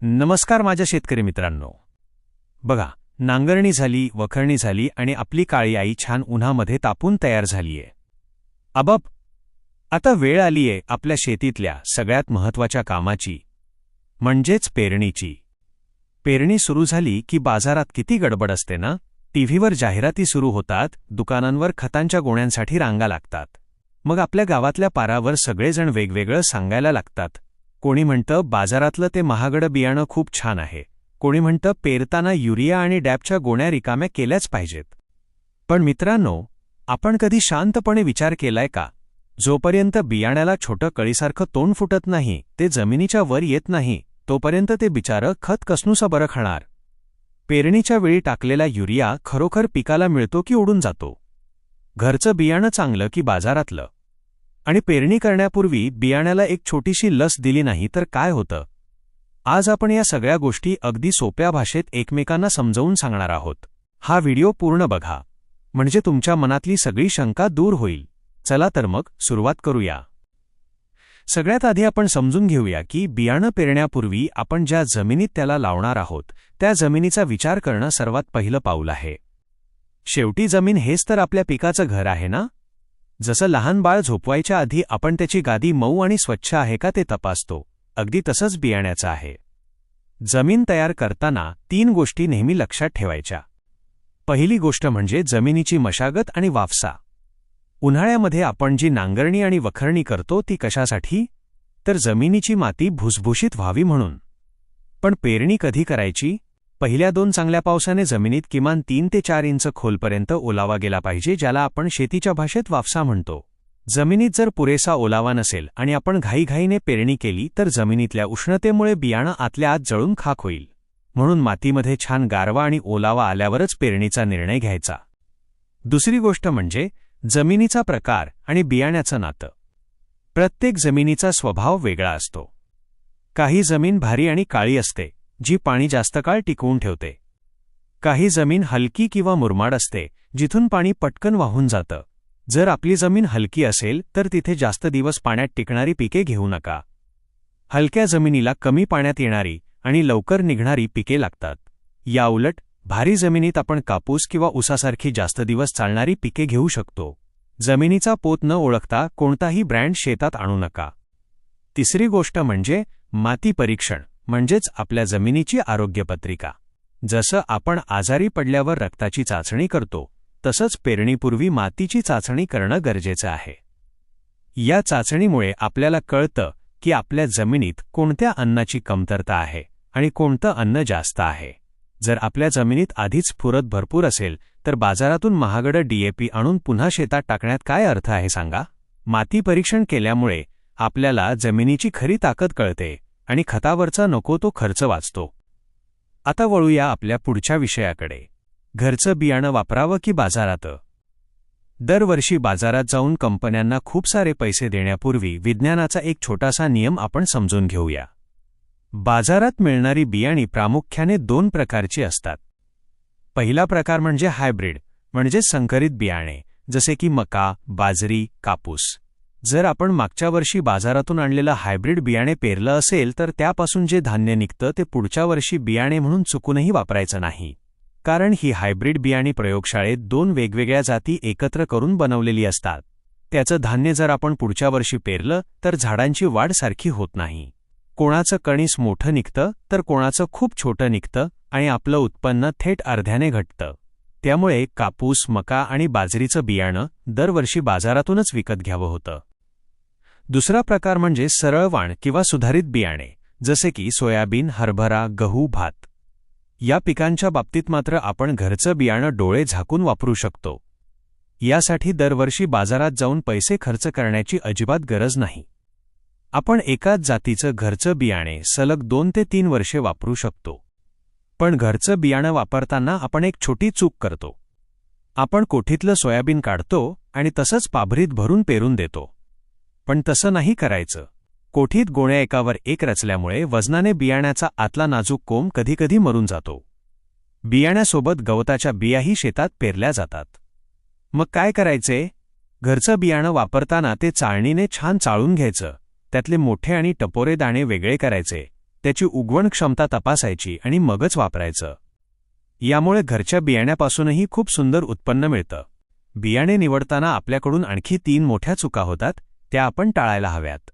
नमस्कार माझ्या शेतकरी मित्रांनो. बघा, नांगरणी झाली, वखरणी झाली आणि आपली काळी आई छान उन्हामध्ये तापून तयार झालीये. अबब, आता वेळ आलीये आपल्या शेतीतल्या सगळ्यात महत्त्वाच्या कामाची, म्हणजेच पेरणीची. पेरणी सुरू झाली की बाजारात किती गडबड असते ना. टीव्हीवर जाहिराती सुरू होतात, दुकानांवर खतांच्या गोण्यांसाठी रांगा लागतात. मग आपल्या गावातल्या पारावर सगळेजण वेगवेगळं सांगायला लागतात. कोणी म्हणतं बाजारातलं ते महागडं बियाणं खूप छान आहे, कोणी म्हणतं पेरताना युरिया आणि डॅपच्या गोण्या रिकाम्या केल्याच पाहिजेत. पण मित्रांनो, आपण कधी शांतपणे विचार केलाय का? जोपर्यंत बियाण्याला छोटं कळीसारखं तोंड फुटत नाही, ते जमिनीच्या वर येत नाही, तोपर्यंत ते बिचारं खत कसनुसा बरं खाणार? पेरणीच्या वेळी टाकलेला युरिया खरोखर पिकाला मिळतो की उडून जातो? घरचं बियाणं चांगलं की बाजारातलं? आणि पेरणी करण्यापूर्वी बियाण्याला एक छोटीशी लस दिली नाही तर काय होतं? आज आपण या सगळ्या गोष्टी अगदी सोप्या भाषेत एकमेकांना समजावून सांगणार आहोत. हा व्हिडिओ पूर्ण बघा, म्हणजे तुमच्या मनातली सगळी शंका दूर होईल. चला तर मग सुरुवात करूया. सगळ्यात आधी आपण समजून घेऊया की बियाणं पेरण्यापूर्वी आपण ज्या जमिनीत त्याला लावणार आहोत, त्या जमिनीचा विचार करणं सर्वात पहिलं पाऊल आहे. शेवटी जमीन हेच तर आपल्या पिकाचं घर आहे ना. जसं लहान बाळ झोपवायच्या आधी आपण त्याची गादी मऊ आणि स्वच्छ आहे का ते तपासतो, अगदी तसंच बियाण्याचं आहे. जमीन तयार करताना 3 गोष्टी नेहमी लक्षात ठेवायच्या. पहिली गोष्ट म्हणजे जमिनीची मशागत आणि वाफसा. उन्हाळ्यामध्ये आपण जी नांगरणी आणि वखरणी करतो ती कशासाठी? तर जमिनीची माती भुसभुशीत व्हावी म्हणून. पण पेरणी कधी करायची? पहिल्या 2 चांगल्या पावसाने जमिनीत किमान 3 ते 4 इंच खोलपर्यंत ओलावा गेला पाहिजे, ज्याला आपण शेतीच्या भाषेत वाफसा म्हणतो. जमिनीत जर पुरेसा ओलावा नसेल आणि आपण घाईघाईने पेरणी केली तर जमिनीतल्या उष्णतेमुळे बियाणं आतल्या आत जळून खाक होईल. म्हणून मातीमध्ये छान गारवा आणि ओलावा आल्यावरच पेरणीचा निर्णय घ्यायचा. दुसरी गोष्ट म्हणजे जमिनीचा प्रकार आणि बियाण्याचं नातं. प्रत्येक जमिनीचा स्वभाव वेगळा असतो. काही जमीन भारी आणि काळी असते, जी पाणी जास्त काळ टिकवून ठेवते. काही जमीन हलकी किंवा मुरमाड असते, जिथून पाणी पटकन वाहून जातं. जर आपली जमीन हलकी असेल तर तिथे जास्त दिवस पाण्यात टिकणारी पिके घेऊ नका. हलक्या जमिनीला कमी पाण्यात येणारी आणि लवकर निघणारी पिके लागतात. याउलट भारी जमिनीत आपण कापूस किंवा ऊसासारखी जास्त दिवस चालणारी पिके घेऊ शकतो. जमिनीचा पोत न ओळखता कोणताही ब्रँड शेतात आणू नका. तिसरी गोष्ट म्हणजे माती परीक्षण, म्हणजेच आपल्या जमिनीची आरोग्यपत्रिका. जसं आपण आजारी पडल्यावर रक्ताची चाचणी करतो, तसंच पेरणीपूर्वी मातीची चाचणी करणं गरजेचं आहे. या चाचणीमुळे आपल्याला कळतं की आपल्या जमिनीत कोणत्या अन्नाची कमतरता आहे आणि कोणतं अन्न जास्त आहे. जर आपल्या जमिनीत आधीच स्फुरद भरपूर असेल तर बाजारातून महागडं DAP आणून पुन्हा शेतात टाकण्यात काय अर्थ आहे सांगा? माती परीक्षण केल्यामुळे आपल्याला जमिनीची खरी ताकद कळते आणि खतावरचा नको तो खर्च वाचतो. आता वळूया आपल्या पुढच्या विषयाकडे. घरचं बियाणं वापरावं की बाजारात? दरवर्षी बाजारात जाऊन कंपन्यांना खूप सारे पैसे देण्यापूर्वी विज्ञानाचा एक छोटासा नियम आपण समजून घेऊया. बाजारात मिळणारी बियाणी प्रामुख्याने 2 प्रकारची असतात. पहिला प्रकार म्हणजे हायब्रिड, म्हणजे संकरित बियाणे, जसे की मका, बाजरी, कापूस. जर आपण मागच्या वर्षी बाजारातून आणलेलं हायब्रिड बियाणे पेरलं असेल तर त्यापासून जे धान्य निघतं ते पुढच्या वर्षी बियाणे म्हणून चुकूनही वापरायचं नाही. कारण ही हायब्रिड बियाणी प्रयोगशाळेत 2 वेगवेगळ्या जाती एकत्र करून बनवलेली असतात. त्याचं धान्य जर आपण पुढच्या वर्षी पेरलं तर झाडांची वाढ सारखी होत नाही. कोणाचं कणीस मोठं निघतं तर कोणाचं खूप छोटं निघतं आणि आपलं उत्पन्न थेट अर्ध्याने घटतं. त्यामुळे कापूस, मका आणि बाजरीचं बियाणं दरवर्षी बाजारातूनच विकत घ्यावं होतं. दुसरा प्रकार म्हणजे सरळ वाण किंवा सुधारित बियाणे, जसे की सोयाबीन, हरभरा, गहू, भात. या पिकांच्या बाबतीत मात्र आपण घरचं बियाणं डोळे झाकून वापरू शकतो. यासाठी दरवर्षी बाजारात जाऊन पैसे खर्च करण्याची अजिबात गरज नाही. आपण एकाच जातीचं घरचं बियाणे सलग 2 ते 3 वर्षे वापरू शकतो. पण घरचं बियाणं वापरताना आपण एक छोटी चूक करतो. आपण कोठीतलं सोयाबीन काढतो आणि तसंच पाभरीत भरून पेरून देतो. पण तसं नाही करायचं. कोठीत गोण्या एकावर एक रचल्यामुळे वजनाने बियाण्याचा आतला नाजूक कोंब कधीकधी मरून जातो. बियाण्यासोबत गवताच्या बियाही शेतात पेरल्या जातात. मग काय करायचे? घरचं बियाणं वापरताना ते चाळणीने छान चाळून घ्यायचं. त्यातले मोठे आणि टपोरे दाणे वेगळे करायचे. त्याची उगवण क्षमता तपासायची आणि मगच वापरायचं. यामुळे घरच्या बियाण्यापासूनही खूप सुंदर उत्पन्न मिळतं. बियाणे निवडताना आपल्याकडून आणखी 3 मोठ्या चुका होतात, त्या आपण टाळायला हव्यात.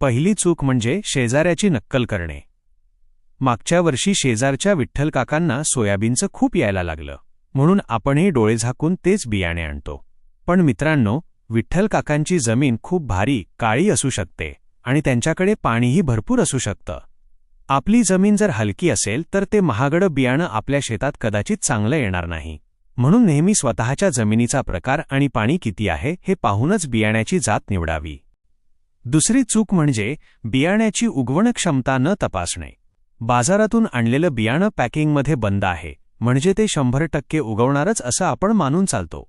पहिली चूक म्हणजे शेजाऱ्याची नक्कल करणे. मागच्या वर्षी शेजारच्या विठ्ठल काकांना सोयाबीनचं खूप यायला लागलं, म्हणून आपणही डोळे झाकून तेच बियाणे आणतो. पण मित्रांनो, विठ्ठल काकांची जमीन खूप भारी काळी असू शकते आणि त्यांच्याकडे पाणीही भरपूर असू शकतं. आपली जमीन जर हलकी असेल तर ते महागडं बियाणं आपल्या शेतात कदाचित चांगलं येणार नाही. म्हणून नेहमी स्वतःच्या जमिनीचा प्रकार आणि पाणी किती आहे हे पाहूनच बियाण्याची जात निवडावी. दुसरी चूक म्हणजे बियाण्याची उगवण क्षमता न तपासणे. बाजारातून आणलेलं बियाणं पॅकिंगमध्ये बंद आहे, म्हणजे ते 100% उगवणारच असं आपण मानून चालतो.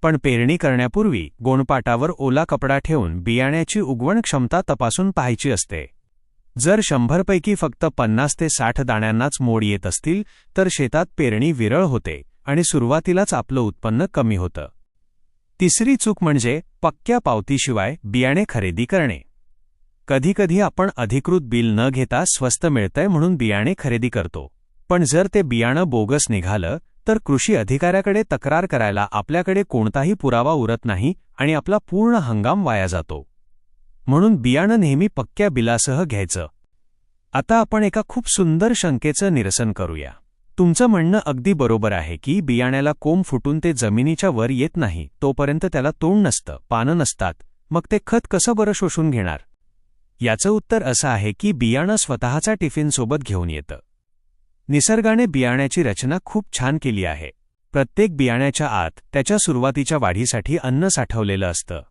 पण पेरणी करण्यापूर्वी गोणपाटावर ओला कपडा ठेवून बियाण्याची उगवण क्षमता तपासून पाहायची असते. जर 100 पैकी फक्त 50 ते 60 दाण्यांनाच मोड येत असतील तर शेतात पेरणी विरळ होते आणि सुरुवातीलाच आपलं उत्पन्न कमी होतं. तिसरी चूक म्हणजे पक्क्या पावतीशिवाय बियाणे खरेदी करणे. कधीकधी आपण अधिकृत बिल न घेता स्वस्त मिळतंय म्हणून बियाणे खरेदी करतो, पण जर ते बियाणं बोगस निघालं तर कृषी अधिकाऱ्याकडे तक्रार करायला आपल्याकडे कोणताही पुरावा उरत नाही आणि आपला पूर्ण हंगाम वाया जातो. म्हणून बियाणं नेहमी पक्क्या बिलासह घ्यायचं. आता आपण एका खूप सुंदर शंकेचं निरसन करूया. तुमचं म्हणणं अगदी बरोबर आहे की बियाण्याला कोंब फुटून ते जमिनीच्या वर येत नाही तोपर्यंत त्याला तोंड नसतं, पानं नसतात, मग ते खत कसं बरं शोषून घेणार? याचं उत्तर असं आहे की बियाणं स्वतःचा टिफिनसोबत घेऊन येतं. निसर्गाने बियाण्याची रचना खूप छान केली आहे. प्रत्येक बियाण्याच्या आत त्याच्या सुरुवातीच्या वाढीसाठी अन्न साठवलेलं असतं.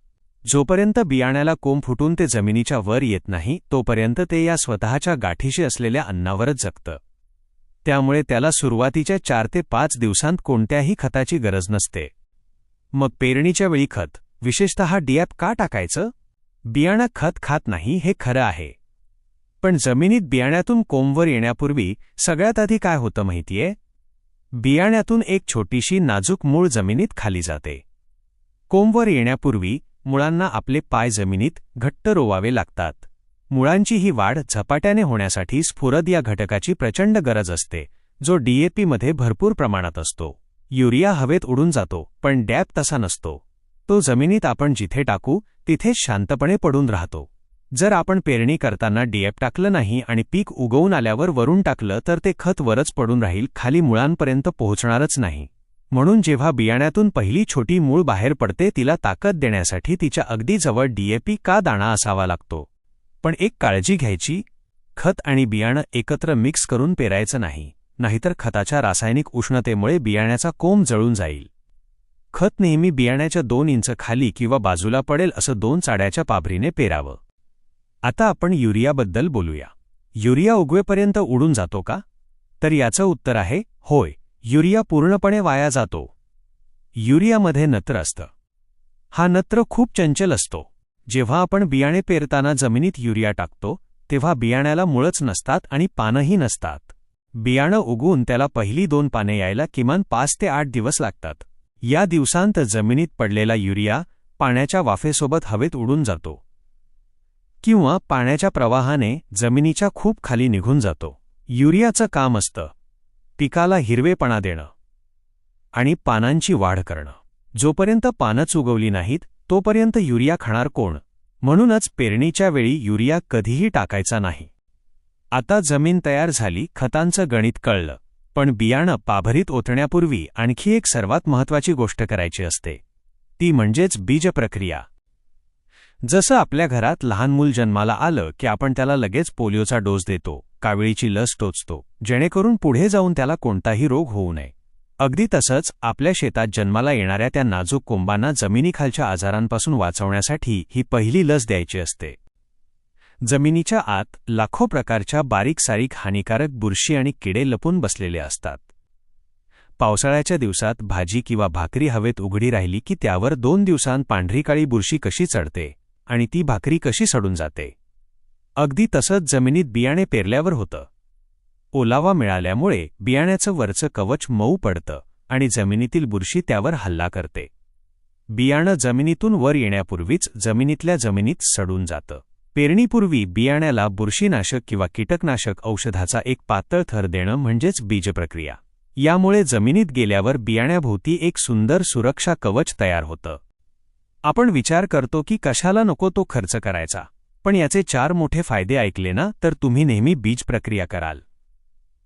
जोपर्यंत बियाण्याला कोंब फुटून ते जमिनीच्या वर येत नाही तोपर्यंत ते या स्वतःच्या गाठीशी असलेल्या अन्नावरच जगतं. त्यामुळे त्याला सुरुवातीच्या 4 ते 5 दिवसांत कोणत्याही खताची गरज नसते. मग पेरणीच्या वेळी खत, विशेषतः DAP का टाकायचं? बियाणं खत खात नाही हे खरं आहे, पण जमिनीत बियाण्यातून कोंबवर येण्यापूर्वी सगळ्यात आधी काय होतं माहितीये? बियाण्यातून एक छोटीशी नाजूक मूळ जमिनीत खाली जाते. कोंबवर येण्यापूर्वी मुळांना आपले पाय जमिनीत घट्ट रोवावे लागतात. मुळांची ही वाढ झपाट्याने होण्यासाठी स्फुरद या घटकाची प्रचंड गरज असते, जो DAP मध्ये भरपूर प्रमाणात असतो. युरिया हवेत उडून जातो, पण DAP तसा नसतो. तो जमिनीत आपण जिथे टाकू तिथेच शांतपणे पडून राहतो. जर आपण पेरणी करताना DAP टाकलं नाही आणि पीक उगवून आल्यावर वरून टाकलं तर ते खत वरच पडून राहील, खाली मुळांपर्यंत पोहोचणारच नाही. म्हणून जेव्हा बियाण्यातून पहिली छोटी मूळ बाहेर पडते तिला ताकद देण्यासाठी तिच्या अगदी जवळ DAP का दाणा असावा लागतो. पण एक काळजी घ्यायची, खत आणि बियाणं एकत्र मिक्स करून पेरायचं नाही, नाहीतर खताच्या रासायनिक उष्णतेमुळे बियाण्याचा कोंब जळून जाईल. खत नेहमी बियाण्याच्या 2 इंच खाली किंवा बाजूला पडेल असं 2 चाड्याच्या पाभरीने पेरावं. आता आपण युरियाबद्दल बोलूया. युरिया उगवेपर्यंत उडून जातो का? तर याचं उत्तर आहे होय, युरिया पूर्णपणे वाया जातो. युरियामध्ये नत्र असतं. हा नत्र खूप चंचल असतो. जेव्हा आपण बियाणे पेरताना जमिनीत युरिया टाकतो तेव्हा बियाण्याला मुळच नसतात आणि पानंही नसतात. बियाणं उगवून त्याला पहिली 2 पाने यायला किमान 5 ते 8 दिवस लागतात. या दिवसांत जमिनीत पडलेला युरिया पाण्याच्या वाफेसोबत हवेत उडून जातो किंवा पाण्याच्या प्रवाहाने जमिनीच्या खूप खाली निघून जातो. युरियाचं काम असतं पिकाला हिरवेपणा देणं आणि पानांची वाढ करणं. जोपर्यंत पानंच उगवली नाहीत तोपर्यंत युरिया खाणार कोण? म्हणूनच पेरणीच्या वेळी युरिया कधीही टाकायचा नाही. आता जमीन तयार झाली, खतांचं गणित कळलं, पण बियाणं पाभरीत ओतण्यापूर्वी आणखी एक सर्वात महत्त्वाची गोष्ट करायची असते, ती म्हणजेच बीज प्रक्रिया. जसं आपल्या घरात लहान मूल जन्माला आलं की आपण त्याला लगेच पोलिओचा डोस देतो, काविळीची लस टोचतो, जेणेकरून पुढे जाऊन त्याला कोणताही रोग होऊ नये. अगदी तसंच आपल्या शेतात जन्माला येणाऱ्या त्या नाजूक कोंबांना जमिनीखालच्या आजारांपासून वाचवण्यासाठी ही पहिली लस द्यायची असते. जमिनीच्या आत लाखो प्रकारच्या बारीक-सारीक हानिकारक बुरशी आणि किडे लपून बसलेले असतात. पावसाळ्याच्या दिवसात भाजी किंवा भाकरी हवेत उघडी राहिली की त्यावर 2 दिवसांत पांढरी-काळी बुरशी कशी चढते आणि ती भाकरी कशी सडून जाते. अगदी तसंच जमिनीत बियाणे पेरल्यावर होतं. ओलावा मिळाल्यामुळे बियाण्याचं वरचं कवच मऊ पडतं आणि जमिनीतील बुरशी त्यावर हल्ला करते. बियाणं जमिनीतून वर येण्यापूर्वीच जमिनीतल्या जमिनीत सडून जातं. पेरणीपूर्वी बियाण्याला बुरशीनाशक किंवा कीटकनाशक औषधाचा एक पातळ थर देणं म्हणजेच बीजप्रक्रिया. यामुळे जमिनीत गेल्यावर बियाण्याभोवती एक सुंदर सुरक्षा कवच तयार होतं. आपण विचार करतो की कशाला नको तो खर्च करायचा, पण याचे 4 मोठे फायदे ऐकले ना तर तुम्ही नेहमी बीजप्रक्रिया कराल.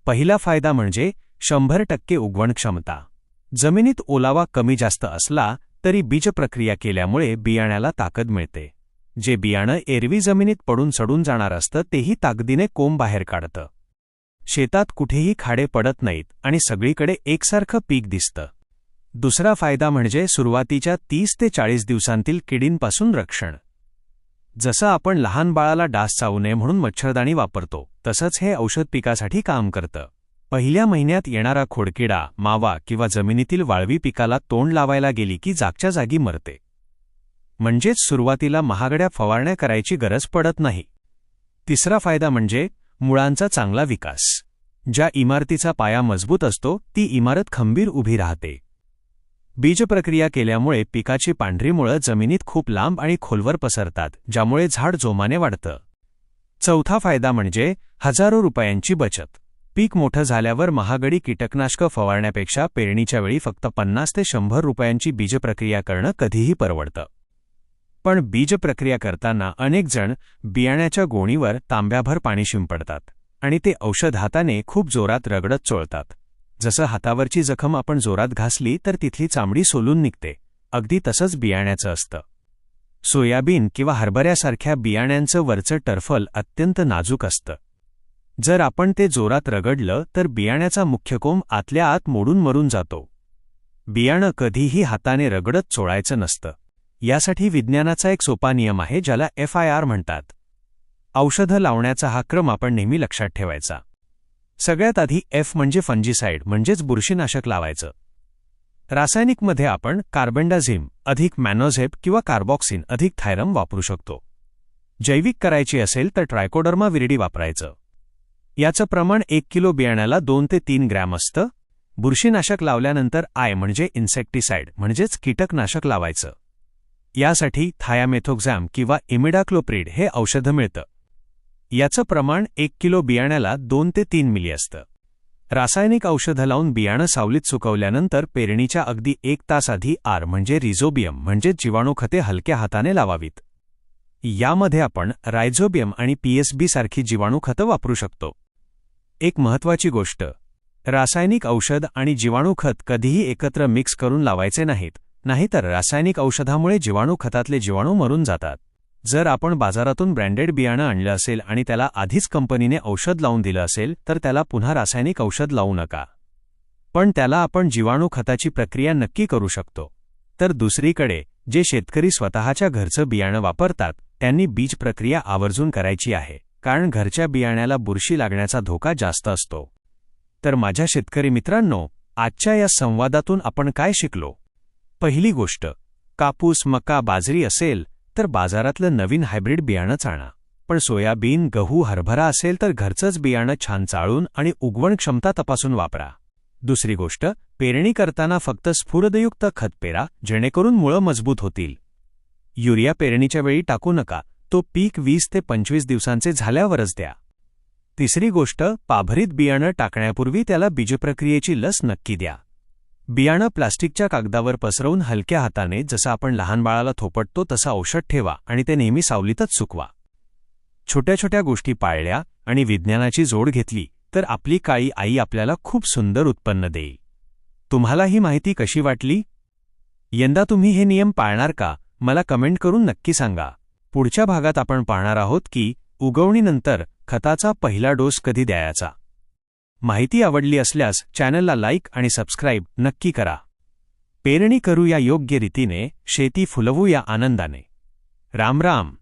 पहिला फायदा म्हणजे 100% उगवण क्षमता. जमिनीत ओलावा कमी जास्त असला तरी बीजप्रक्रिया केल्यामुळे बियाण्याला ताकद मिळते. जे बियाणं एरवी जमिनीत पडून सडून जाणार असतं तेही ताकदीने कोंब बाहेर काढतं. शेतात कुठेही खाडे पडत नाहीत आणि सगळीकडे एकसारखं पीक दिसतं. दुसरा फायदा म्हणजे सुरुवातीच्या 30 ते 40 दिवसांतील किडींपासून रक्षण. जसं आपण लहान बाळाला डास चावू नये म्हणून मच्छरदाणी वापरतो, तसंच हे औषध पिकासाठी काम करतं. पहिल्या महिन्यात येणारा खोडकिडा, मावा किंवा जमिनीतील वाळवी पिकाला तोंड लावायला गेली की जागच्या जागी मरते. म्हणजेच सुरुवातीला महागड्या फवारण्या करायची गरज पडत नाही. तिसरा फायदा म्हणजे मुळांचा चांगला विकास. ज्या इमारतीचा पाया मजबूत असतो ती इमारत खंबीर उभी राहते. बीजप्रक्रिया केल्यामुळे पिकाची पांढरी मुळं जमिनीत खूप लांब आणि खोलवर पसरतात, ज्यामुळे झाड जोमाने वाढतं. चौथा फायदा म्हणजे हजारो रुपयांची बचत. पीक मोठं झाल्यावर महागडी कीटकनाशकं फवारण्यापेक्षा पेरणीच्या वेळी फक्त 50 ते 100 रुपयांची बीजप्रक्रिया करणं कधीही परवडतं. पण बीजप्रक्रिया करताना अनेक जण बियाण्याच्या गोणीवर तांब्याभर पाणी शिंपडतात आणि ते औषध हाताने खूप जोरात रगडत चोळतात. जसं हातावरची जखम आपण जोरात घासली तर तिथली चामडी सोलून निघते, अगदी तसंच बियाण्याचं असतं. सोयाबीन किंवा हरभऱ्यासारख्या बियाण्यांचं वरचं टरफल अत्यंत नाजूक असतं. जर आपण ते जोरात रगडलं तर बियाण्याचा मुख्य कोंब आतल्या आत मोडून मरून जातो. बियाणं कधीही हाताने रगडत चोळायचं नसतं. यासाठी विज्ञानाचा एक सोपा नियम आहे ज्याला FIR म्हणतात. औषधं लावण्याचा हा क्रम आपण नेहमी लक्षात ठेवायचा. सगळ्यात आधी F म्हणजे फंजिसाइड म्हणजेच बुरशीनाशक लावायचं. रासायनिकमध्ये आपण कार्बेंडाझिम अधिक मॅनोझेब किंवा कार्बॉक्सिन अधिक थायरम वापरू शकतो. जैविक करायची असेल तर ट्रायकोडर्मा विरिडी वापरायचं. याचं प्रमाण 1 किलो बियाण्याला 2 ते 3 ग्रॅम असतं. बुरशीनाशक लावल्यानंतर I म्हणजे इन्सेक्टिसाइड म्हणजेच कीटकनाशक लावायचं. यासाठी थायामेथोक्झॅम किंवा इमिडाक्लोप्रिड हे औषधं मिळतं. याचं प्रमाण 1 किलो बियाण्याला 2 ते 3 मिली असतं. रासायनिक औषधं लावून बियाणं सावलीत सुकवल्यानंतर पेरणीच्या अगदी 1 तास आधी R म्हणजे रिझोबियम म्हणजे जीवाणूखते हलक्या हाताने लावावीत. यामध्ये आपण रायझोबियम आणि PSB सारखी जीवाणूखतं वापरू शकतो. एक महत्त्वाची गोष्ट, रासायनिक औषध आणि जीवाणूखत कधीही एकत्र मिक्स करून लावायचे नाहीत, नाहीतर रासायनिक औषधामुळे जीवाणूखतातले जीवाणू मरून जातात. जर आपण बाजारातून ब्रँडेड बियाणं आणलं असेल आणि त्याला आधीच कंपनीने औषध लावून दिलं असेल तर त्याला पुन्हा रासायनिक औषध लावू नका. पण त्याला आपण जीवाणूखताची प्रक्रिया नक्की करू शकतो. तर दुसरीकडे जे शेतकरी स्वतःच्या घरचं बियाणं वापरतात त्यांनी बीज प्रक्रिया आवर्जून करायची आहे, कारण घरच्या बियाण्याला बुरशी लागण्याचा धोका जास्त असतो. तर माझ्या शेतकरी मित्रांनो, आजच्या या संवादातून आपण काय शिकलो? पहिली गोष्ट, कापूस, मका, बाजरी असेल तर बाजारातलं नवीन हायब्रिड बियाणंच आणा. पण सोयाबीन, गहू, हरभरा असेल तर घरचंच बियाणं छान चाळून आणि उगवण क्षमता तपासून वापरा. दुसरी गोष्ट, पेरणी करताना फक्त स्फुरदयुक्त खत पेरा, जेणेकरून मुळं मजबूत होतील. युरिया पेरणीच्या वेळी टाकू नका, तो पीक 20 ते 25 दिवसांचे झाल्यावरच द्या. तिसरी गोष्ट, पाभरीत बियाणं टाकण्यापूर्वी त्याला बीजप्रक्रियेची लस नक्की द्या. बियाणं प्लास्टिकच्या कागदावर पसरवून हलक्या हाताने, जसं आपण लहान बाळाला थोपटतो तसं औषध ठेवा आणि ते नेहमी सावलीतच सुकवा. छोट्या छोट्या गोष्टी पाळल्या आणि विज्ञानाची जोड घेतली तर आपली काळी आई आपल्याला खूप सुंदर उत्पन्न देईल. तुम्हाला ही माहिती कशी वाटली? यंदा तुम्ही हे नियम पाळणार का? मला कमेंट करून नक्की सांगा. पुढच्या भागात आपण पाहणार आहोत की उगवणीनंतर खताचा पहिला डोस कधी द्यायचा. माहिती आवडली असल्यास चॅनलला लाईक आणि सबस्क्राईब नक्की करा. पेरणी करूया योग्य रीतीने, शेती फुलवूया आनंदाने. राम राम.